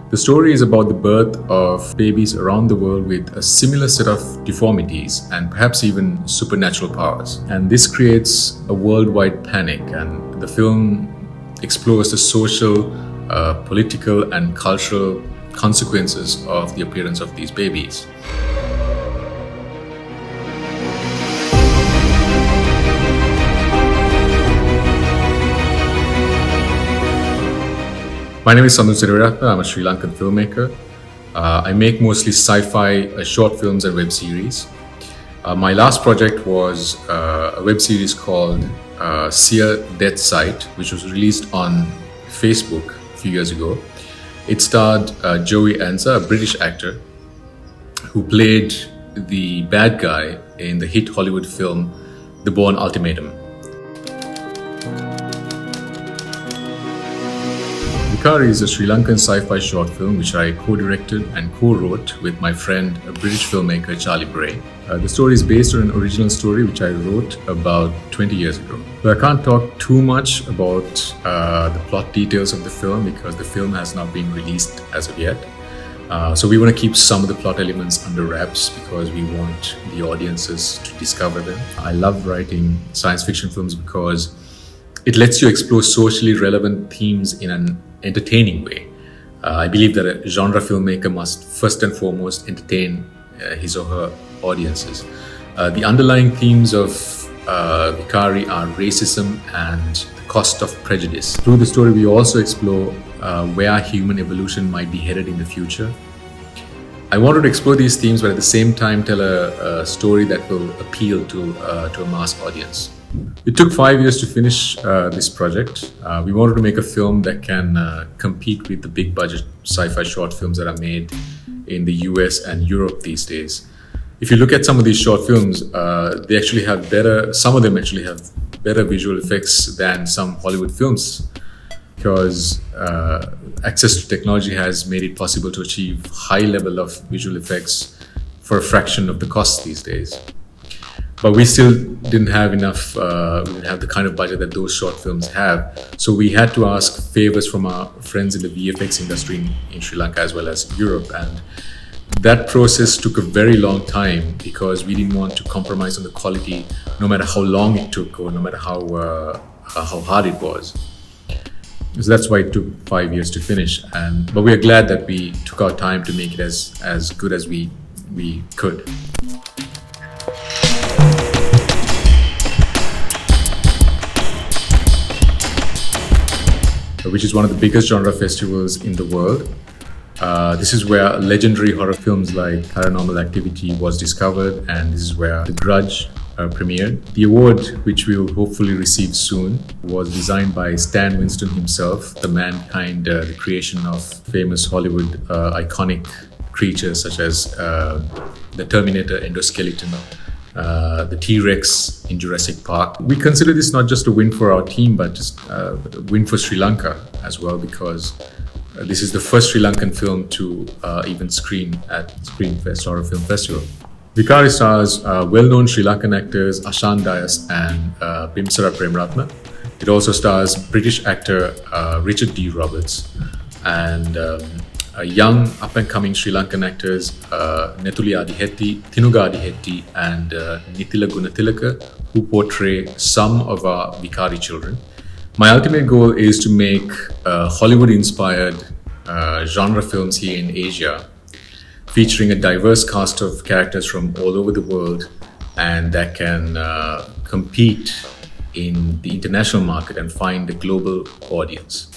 The story is about the birth of babies around the world with a similar set of deformities and perhaps even supernatural powers. And this creates a worldwide panic, and the film explores the social, political, and cultural consequences of the appearance of these babies. My name is Sandu Siriratna. I'm a Sri Lankan filmmaker. I make mostly sci-fi short films and web series. My last project was a web series called Seer Death Site, which was released on Facebook a few years ago. It starred Joey Anza, a British actor, who played the bad guy in the hit Hollywood film The Bourne Ultimatum. Vikaari is a Sri Lankan sci-fi short film which I co-directed and co-wrote with my friend, a British filmmaker, Charlie Bray. The story is based on an original story which I wrote about 20 years ago. But I can't talk too much about the plot details of the film because the film has not been released as of yet. So we want to keep some of the plot elements under wraps because we want the audiences to discover them. I love writing science fiction films because it lets you explore socially relevant themes in an entertaining way. I believe that a genre filmmaker must first and foremost entertain his or her audiences. The underlying themes of Vikaari are racism and the cost of prejudice. Through the story, we also explore where human evolution might be headed in the future. I wanted to explore these themes, but at the same time tell a story that will appeal to a mass audience. It took 5 years to finish this project. We wanted to make a film that can compete with the big budget sci-fi short films that are made in the US and Europe these days. If you look at some of these short films, some of them actually have better visual effects than some Hollywood films because access to technology has made it possible to achieve high level of visual effects for a fraction of the cost these days. But we still didn't have enough, we didn't have the kind of budget that those short films have. So we had to ask favors from our friends in the VFX industry in Sri Lanka as well as Europe. And that process took a very long time because we didn't want to compromise on the quality no matter how long it took or no matter how hard it was. So that's why it took 5 years to finish. But we are glad that we took our time to make it as good as we could. Which is one of the biggest genre festivals in the world. This is where legendary horror films like Paranormal Activity was discovered, and this is where The Grudge premiered. The award, which we will hopefully receive soon, was designed by Stan Winston himself, the man behind the creation of famous Hollywood iconic creatures such as the Terminator endoskeleton, the T-Rex in Jurassic Park. We consider this not just a win for our team, but just a win for Sri Lanka as well, because this is the first Sri Lankan film to even screen at ScreamFest Horror Film Festival. Vikaari stars well-known Sri Lankan actors Ashan Dias and Bimsara Premratna. It also stars British actor Richard D. Roberts and young up-and-coming Sri Lankan actors Netuli Adihetty, Thinuga Adihetty and Nithila Gunathilaka, who portray some of our Vikaari children. My ultimate goal is to make Hollywood-inspired genre films here in Asia, featuring a diverse cast of characters from all over the world and that can compete in the international market and find a global audience.